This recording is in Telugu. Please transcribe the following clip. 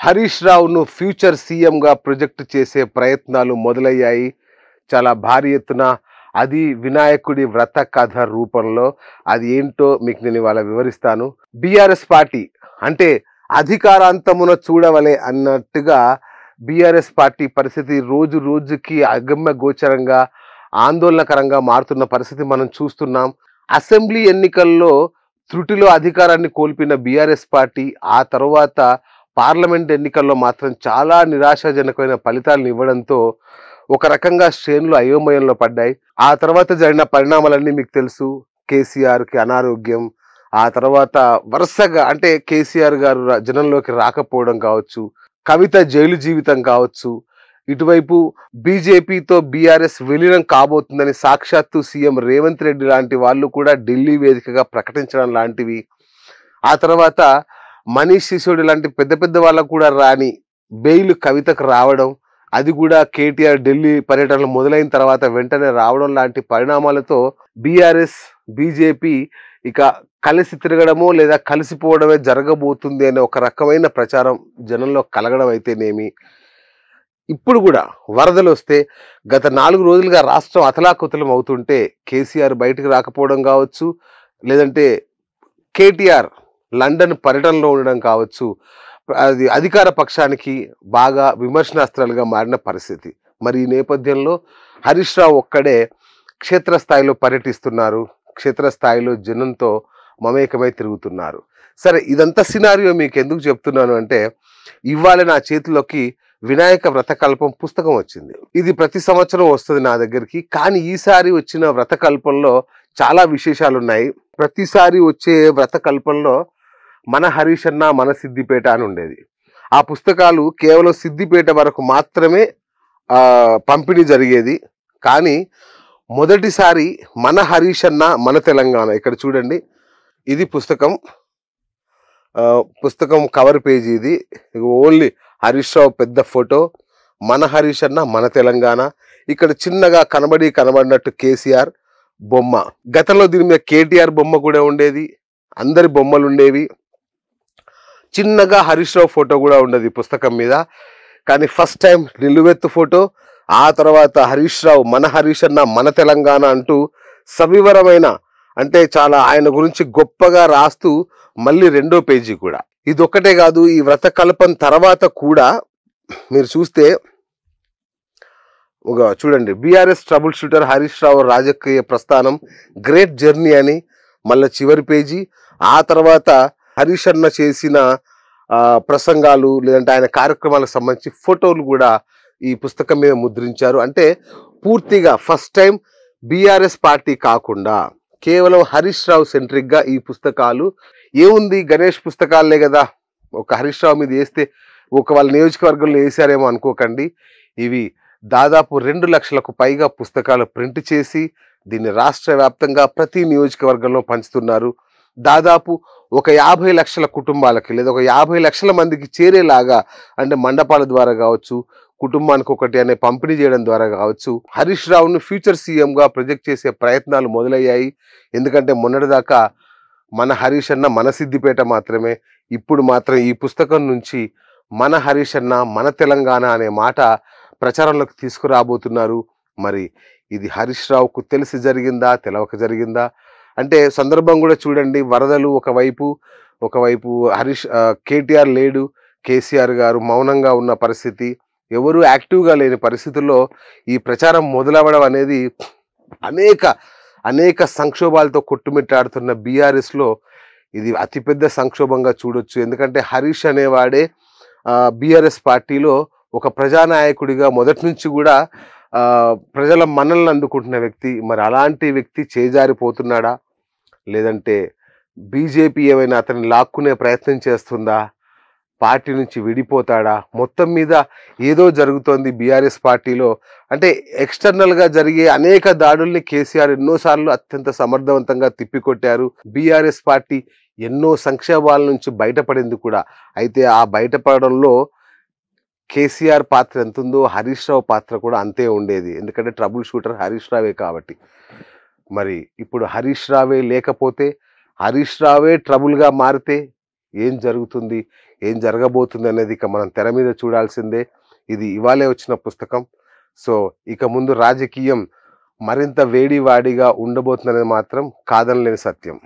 హరీష్ రావును ఫ్యూచర్ సీఎంగా ప్రొజెక్ట్ చేసే ప్రయత్నాలు మొదలయ్యాయి. చాలా భారీ ఎత్తున అది వినాయకుడి వ్రత కథ రూపంలో. అది ఏంటో మీకు నేను ఇవాళ వివరిస్తాను. బీఆర్ఎస్ పార్టీ అంటే అధికారాంతమున చూడవలే అన్నట్టుగా బీఆర్ఎస్ పార్టీ పరిస్థితి రోజు రోజుకి అగమ్య గోచరంగా ఆందోళనకరంగా మారుతున్న పరిస్థితి మనం చూస్తున్నాం. అసెంబ్లీ ఎన్నికల్లో త్రుటిలో అధికారాన్ని కోల్పోయిన బీఆర్ఎస్ పార్టీ ఆ తర్వాత పార్లమెంట్ ఎన్నికల్లో మాత్రం చాలా నిరాశాజనకమైన ఫలితాలను ఇవ్వడంతో ఒక రకంగా శ్రేణులు అయోమయంలో పడ్డాయి. ఆ తర్వాత జరిగిన పరిణామాలన్నీ మీకు తెలుసు. కేసీఆర్కి అనారోగ్యం, ఆ తర్వాత వరుసగా అంటే కేసీఆర్ గారు జనంలోకి రాకపోవడం కావచ్చు, కవిత జైలు జీవితం కావచ్చు, ఇటువైపు బీజేపీతో బీఆర్ఎస్ విలీనం కాబోతుందని సాక్షాత్తు సీఎం రేవంత్ రెడ్డి లాంటి వాళ్ళు కూడా ఢిల్లీ వేదికగా ప్రకటించడం లాంటివి. ఆ తర్వాత మనీష్ సిసోడి లాంటి పెద్ద పెద్ద వాళ్ళకు కూడా రాని బెయిల్ కవితకు రావడం, అది కూడా కేటీఆర్ ఢిల్లీ పర్యటనలు మొదలైన తర్వాత వెంటనే రావడం లాంటి పరిణామాలతో బీఆర్ఎస్ బీజేపీ ఇక కలిసి తిరగడమో లేదా కలిసిపోవడమే జరగబోతుంది అనే ఒక రకమైన ప్రచారం జనంలో కలగడం అయితేనేమి, ఇప్పుడు కూడా వరదలు వస్తే గత 4 రోజులుగా రాష్ట్రం అతలాకుతలం అవుతుంటే కేసీఆర్ బయటకు రాకపోవడం కావచ్చు, లేదంటే కేటీఆర్ లండన్ పర్యటనలో ఉండడం కావచ్చు, అది అధికార పక్షానికి బాగా విమర్శనాస్త్రాలుగా మారిన పరిస్థితి. మరి ఈ నేపథ్యంలో హరీష్ రావు ఒక్కడే క్షేత్రస్థాయిలో పర్యటిస్తున్నారు, క్షేత్రస్థాయిలో జనంతో మమేకమై తిరుగుతున్నారు. సరే, ఇదంతా సినారియో మీకు ఎందుకు చెప్తున్నాను అంటే, ఇవాళ నా చేతిలోకి వినాయక వ్రతకల్పం పుస్తకం వచ్చింది. ఇది ప్రతి సంవత్సరం వస్తుంది నా దగ్గరికి, కానీ ఈసారి వచ్చిన వ్రతకల్పంలో చాలా విశేషాలు ఉన్నాయి. ప్రతిసారి వచ్చే వ్రతకల్పంలో మన హరీష్ అన్న మన సిద్దిపేట అని ఉండేది. ఆ పుస్తకాలు కేవలం సిద్దిపేట వరకు మాత్రమే పంపిణీ జరిగేది. కానీ మొదటిసారి మన హరీష్ అన్న మన తెలంగాణ, ఇక్కడ చూడండి, ఇది పుస్తకం. పుస్తకం కవర్ పేజీ ఇది. ఓన్లీ హరీష్ రావు పెద్ద ఫోటో, మన హరీష్ అన్న మన తెలంగాణ. ఇక్కడ చిన్నగా కనబడినట్టు కేసీఆర్ బొమ్మ. గతంలో దీని మీద కేటీఆర్ బొమ్మ కూడా ఉండేది, అందరి బొమ్మలు ఉండేవి. చిన్నగా హరీష్ రావు ఫోటో కూడా ఉండేది పుస్తకం మీద. కానీ ఫస్ట్ టైం నిలువెత్తు ఫోటో, ఆ తర్వాత హరీష్ రావు మన హరీష్ అన్న మన తెలంగాణ అంటూ సవివరమైన, అంటే చాలా ఆయన గురించి గొప్పగా రాస్తూ మళ్ళీ 2వ పేజీ కూడా. ఇది ఒక్కటే కాదు, ఈ వ్రతకల్పం తర్వాత కూడా మీరు చూస్తే చూడండి, BRS trouble shooter Harish Rao రాజకీయ ప్రస్థానం గ్రేట్ జర్నీ అని మళ్ళీ చివరి పేజీ. ఆ తర్వాత హరీష్ అన్న చేసిన ప్రసంగాలు లేదంటే ఆయన కార్యక్రమాలకు సంబంధించి ఫోటోలు కూడా ఈ పుస్తకం మీద ముద్రించారు. అంటే పూర్తిగా ఫస్ట్ టైం బీఆర్ఎస్ పార్టీ కాకుండా కేవలం హరీష్ రావు సెంట్రిక్ గా ఈ పుస్తకాలు. ఏముంది, గణేష్ పుస్తకాలే కదా, ఒక హరీష్ రావు మీద వేస్తే ఒక వాళ్ళ నియోజకవర్గంలో వేసారేమో అనుకోకండి. ఇవి దాదాపు 2 లక్షలకు పైగా పుస్తకాలు ప్రింట్ చేసి దీన్ని రాష్ట్ర వ్యాప్తంగా ప్రతి నియోజకవర్గంలో పంచుతున్నారు. దాదాపు ఒక 50 లక్షల కుటుంబాలకి లేదా ఒక 50 లక్షల మందికి చేరేలాగా, అంటే మండపాల ద్వారా కావచ్చు, కుటుంబానికి ఒకటి అనే పంపిణీ చేయడం ద్వారా కావచ్చు, హరీష్ రావును ఫ్యూచర్ సీఎంగా ప్రొజెక్ట్ చేసే ప్రయత్నాలు మొదలయ్యాయి. ఎందుకంటే మొన్నటిదాకా మన హరీష్ అన్న మన సిద్దిపేట మాత్రమే. ఇప్పుడు మాత్రం ఈ పుస్తకం నుంచి మన హరీష్ అన్న మన తెలంగాణ అనే మాట ప్రచారంలోకి తీసుకురాబోతున్నారు. మరి ఇది హరీష్ రావుకు తెలిసి జరిగిందా, తెలవక జరిగిందా అంటే సందర్భం కూడా చూడండి. వరదలు ఒకవైపు కేటీఆర్ లేడు, కేసీఆర్ గారు మౌనంగా ఉన్న పరిస్థితి, ఎవరు యాక్టివ్గా లేని పరిస్థితుల్లో ఈ ప్రచారం మొదలవ్వడం అనేది అనేక సంక్షోభాలతో కొట్టుమిట్టాడుతున్న బీఆర్ఎస్లో ఇది అతిపెద్ద సంక్షోభంగా చూడొచ్చు. ఎందుకంటే హరీష్ అనేవాడే బీఆర్ఎస్ పార్టీలో ఒక ప్రజానాయకుడిగా మొదటి నుంచి కూడా ప్రజల మన్ననలు అందుకుంటున్న వ్యక్తి. మరి అలాంటి వ్యక్తి చేజారిపోతున్నాడా, లేదంటే బీజేపీ ఏమైనా అతన్ని లాక్కునే ప్రయత్నం చేస్తుందా, పార్టీ నుంచి విడిపోతాడా? మొత్తం మీద ఏదో జరుగుతోంది బీఆర్ఎస్ పార్టీలో. అంటే ఎక్స్టర్నల్గా జరిగే అనేక దాడుల్ని కేసీఆర్ ఎన్నోసార్లు అత్యంత సమర్థవంతంగా తిప్పికొట్టారు. బీఆర్ఎస్ పార్టీ ఎన్నో సంక్షోభాల నుంచి బయటపడింది కూడా. అయితే ఆ బయటపడడంలో కేసీఆర్ పాత్ర ఎంత ఉందో హరీష్ రావు పాత్ర కూడా అంతే ఉండేది. ఎందుకంటే ట్రబుల్ షూటర్ హరీష్ రావే కాబట్టి. మరి ఇప్పుడు హరీష్ రావే లేకపోతే, హరీష్ రావే ట్రబుల్గా మారితే ఏం జరుగుతుంది, ఏం జరగబోతుంది అనేది ఇక మనం తెర మీద చూడాల్సిందే. ఇది ఇవాళే వచ్చిన పుస్తకం. సో ఇక ముందు రాజకీయం మరింత వేడివాడిగా ఉండబోతుందనేది మాత్రం కాదనలేని సత్యం.